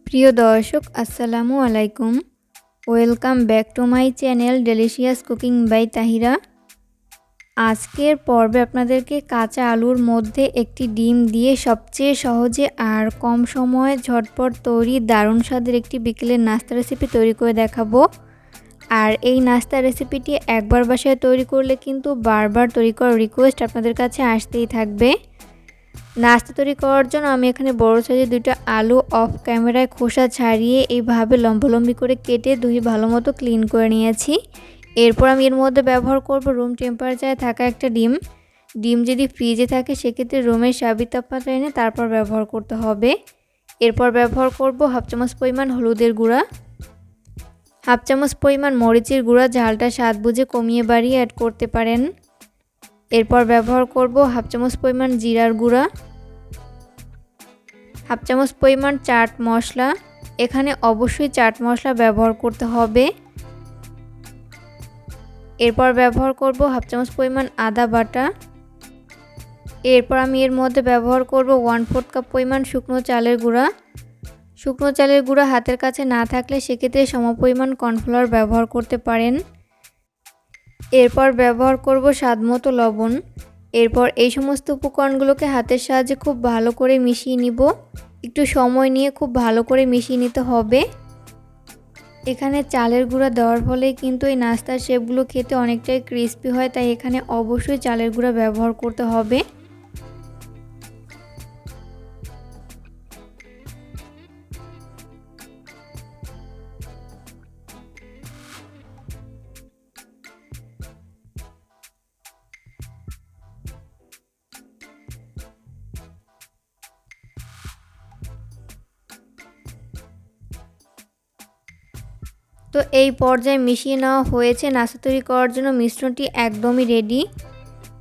প্রিয় দর্শক আসসালামু আলাইকুম। Welcome back to my channel delicious cooking by Tahira. আজকের পর্বে আপনাদেরকে কাঁচা আলুর মধ্যে একটি ডিম দিয়ে সবচেয়ে সহজে আর কম সময়ে ঝটপট তৈরি দারুণ স্বাদের একটি বিকেলের নাস্তা রেসিপি তৈরি করে দেখাবো। আর এই নাস্তা রেসিপিটি একবার বাসায় তৈরি করলে কিন্তু বারবার তৈরি করার রিকোয়েস্ট আপনাদের কাছে আসতেই থাকবে। নাস্তা তৈরি করার জন্য আমি এখানে বড় সাইজের দুইটা আলু অফ ক্যামেরায় খোসা ছাড়িয়ে এইভাবে লম্বালম্বি করে কেটে ধুয়ে ভালো মতো ক্লিন করে নিয়েছি। এরপর আমি এর মধ্যে ব্যবহার করব রুম টেম্পারেচারে থাকা একটা ডিম। ডিম যদি ফ্রিজে থাকে সেক্ষেত্রে রুমের স্বাভাবিক তাপমাত্রা এনে তারপর ব্যবহার করতে হবে। এরপর ব্যবহার করব হাফ চামচ পরিমাণ হলুদের গুঁড়া, হাফ চামচ পরিমাণ মরিচের গুঁড়া, ঝালটা স্বাদ বুঝে কমিয়ে বাড়িয়ে অ্যাড করতে পারেন। এরপর ব্যবহার করব হাফ চামচ পরিমাণ জিরার গুঁড়া, হাফ চামচ পরিমাণ চাট মশলা। এখানে অবশ্যই চাট মশলা ব্যবহার করতে হবে। এরপর ব্যবহার করব হাফ চামচ পরিমাণ আদা বাটা। এরপর আমি এর মধ্যে ব্যবহার করব 1/4 কাপ পরিমাণ শুকনো চালের গুঁড়া। শুকনো চালের গুঁড়া হাতের কাছে না থাকলে সেক্ষেত্রে সমপরিমাণ কর্নফ্লাওয়ার ব্যবহার করতে পারেন। এরপর ব্যবহার করব স্বাদমতো লবণ। এরপর এই সমস্ত উপকরণগুলোকে হাতের সাহায্যে খুব ভালো করে মিশিয়ে নিব। একটু সময় নিয়ে খুব ভালো করে মিশিয়ে নিতে হবে। এখানে চালের গুঁড়া দেওয়ার ফলে কিন্তু এই নাস্তার শেপগুলো খেতে অনেকটাই ক্রিস্পি হয়, তাই এখানে অবশ্যই চালের গুঁড়া ব্যবহার করতে হবে। তো এই পর্যায়ে মিশিয়ে নেওয়া হয়েছে। নাস্তা তৈরি করার জন্য মিশ্রণটি একদমই রেডি।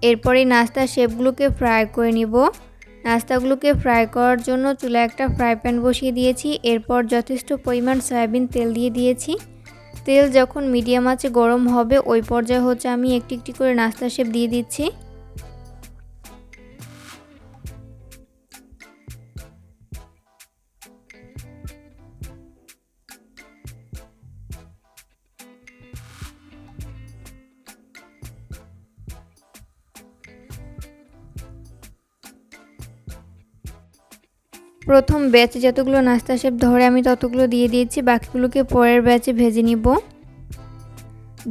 এরপরে নাস্তার শেপগুলোকে ফ্রাই করে নিব। নাস্তাগুলোকে ফ্রাই করার জন্য চুলায় একটা ফ্রাই প্যান বসিয়ে দিয়েছি। এরপর যথেষ্ট পরিমাণ সয়াবিন তেল দিয়ে দিয়েছি। তেল যখন মিডিয়াম আঁচে গরম হবে ওই পর্যায়ে আমি একটি একটি করে নাস্তার শেপ দিয়ে দিচ্ছি। প্রথম ব্যাচে যতগুলো নাস্তা শেপ ধরে আমি ততগুলো দিয়ে দিয়েছি, বাকিগুলোকে পরের ব্যাচে ভেজে নিব।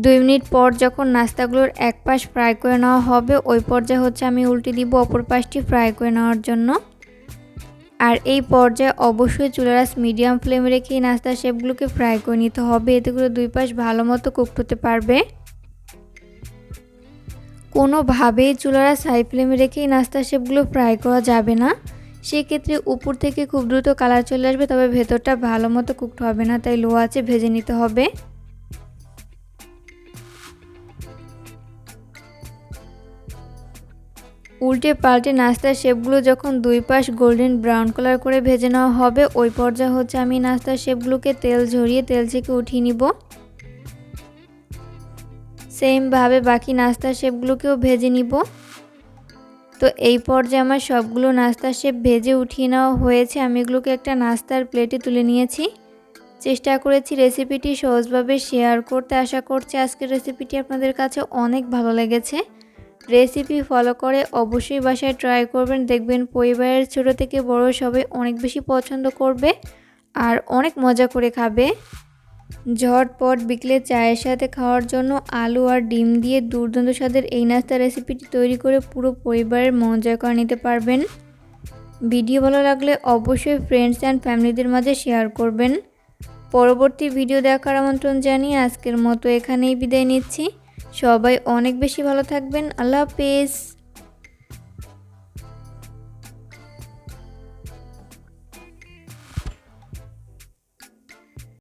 2 মিনিট পর যখন নাস্তাগুলোর এক পাশ ফ্রাই করে নেওয়া হবে ওই পর্যায়ে আমি উল্টে দিব অপর পাশটি ফ্রাই করে নেওয়ার জন্য। আর এই পর্যায়ে অবশ্যই চুলার আঁচ মিডিয়াম ফ্লেমে রেখে নাস্তার শেপগুলোকে ফ্রাই করে নিতে হবে, এতে করে দুই পাশ ভালো মতো কুকড হতে পারবে। কোনোভাবেই চুলার আঁচ হাই ফ্লেমে রেখে নাস্তার শেপগুলো ফ্রাই করা যাবে না। সেক্ষেত্রে উপর থেকে খুব দ্রুত কালার চলে আসবে, তবে ভেতরটা ভালো মতো কুকড হবে না, তাই লো আঁচে ভেজে নিতে হবে। উল্টে পাল্টে নাস্তার শেপগুলো যখন দুই পাশ গোল্ডেন ব্রাউন কালার করে ভেজে নেওয়া হবে ওই পর্যায়ে আমি নাস্তার শেপগুলোকে তেল ঝরিয়ে তেল থেকে উঠিয়ে নিব। সেমভাবে বাকি নাস্তার শেপগুলোকেও ভেজে নিব। তো এই পর্যায়ে আমার সবগুলো নাস্তার শেপ ভেজে উঠিয়ে নেওয়া হয়েছে। আমি এগুলোকে একটা নাস্তার প্লেটে তুলে নিয়েছি। চেষ্টা করেছি রেসিপিটি সহজভাবে শেয়ার করতে। আশা করছি আজকের রেসিপিটি আপনাদের কাছে অনেক ভালো লেগেছে। রেসিপি ফলো করে অবশ্যই বাসায় ট্রাই করবেন, দেখবেন পরিবারের ছোট থেকে বড় সবাই অনেক বেশি পছন্দ করবে আর অনেক মজা করে খাবে। ঝটপট বিকেলে চায়ের সাথে খাওয়ার জন্য আলু আর ডিম দিয়ে দুর্দান্ত স্বাদের এই নাস্তা রেসিপিটি তৈরি করে পুরো পরিবারের মন জয় করে নিতে পারবেন। ভিডিও ভালো লাগলে অবশ্যই ফ্রেন্ডস অ্যান্ড ফ্যামিলিদের মাঝে শেয়ার করবেন। পরবর্তী ভিডিও দেখার আমন্ত্রণ জানিয়ে আজকের মতো এখানেই বিদায় নিচ্ছি। সবাই অনেক বেশি ভালো থাকবেন। আল্লাহ হাফেজ।